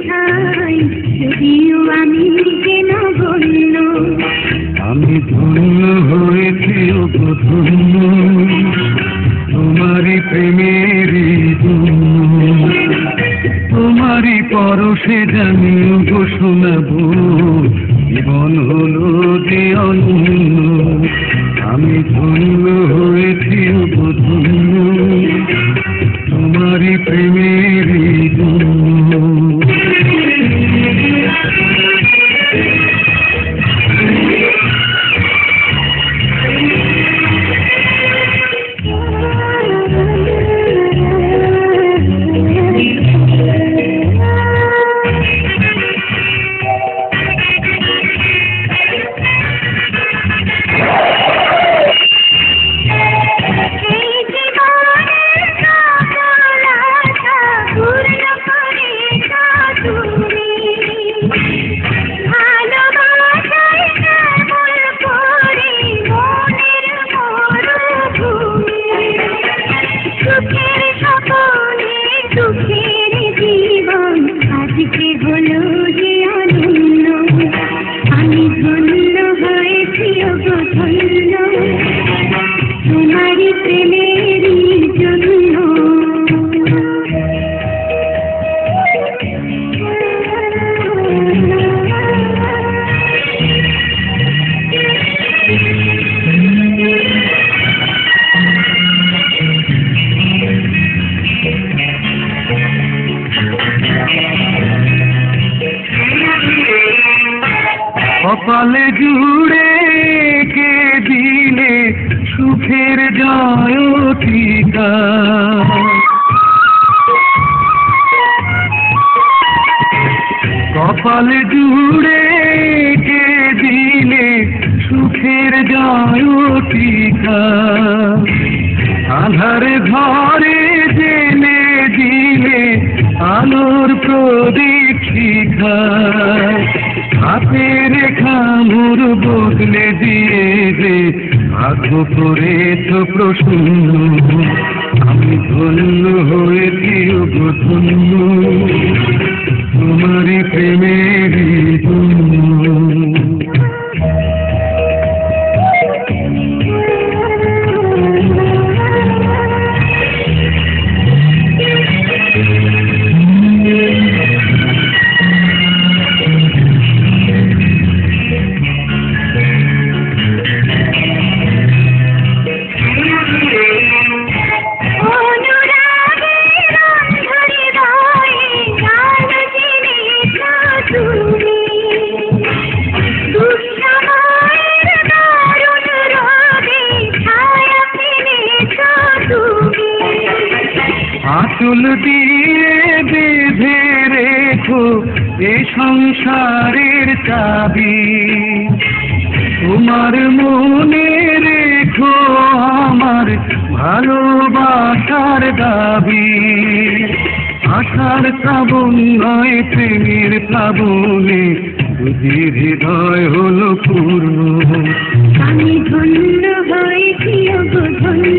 ঠাই, যদিও আমি যেন বন্য। আমি ধন্য হয়েছি ওগো ধন্য, তোমারই প্রেমেরই জন্য। তোমারই পরশে জানি ওগো শোনাবো, জীবন হলো যে অনন্য। আমি ধন্য হয়েছি ওগো ধন্য, তোমারই প্রেমেরই জন্য। দুঃখের জীবন আজকে হলো যে অনন্য, আমি ধন্য হয়েছি ওগো ধন্য, তোমারই প্রেমেরই জন্য। কপালে জুড়ে কে দিলে সুখের জয়টিকা, কপালে জুড়ে কে দিলে সুখের জয়টিকা। আধার ঘরে জেনে দিলে আলোর প্রদীপ শিখা, হাতে রেখা মোর বদলে দিয়ে যে ভাগ্য করেছ প্রসন্ন। আমি ধন্য হয়েছি ওগো ধন্য, তোমারই প্রেমেরই জন্য। আঁচল দিয়ে বেঁধে রেখো এ সংসারের চাবি, তোমার মনে রেখো আমার ভালোবাসার দাবি। আশার শ্রাবণ নয় প্রেমের প্লাবনে দুজির হৃদয় হলো পূর্ণ। আমি ধন্য হয়েছি ওগো ধন্য,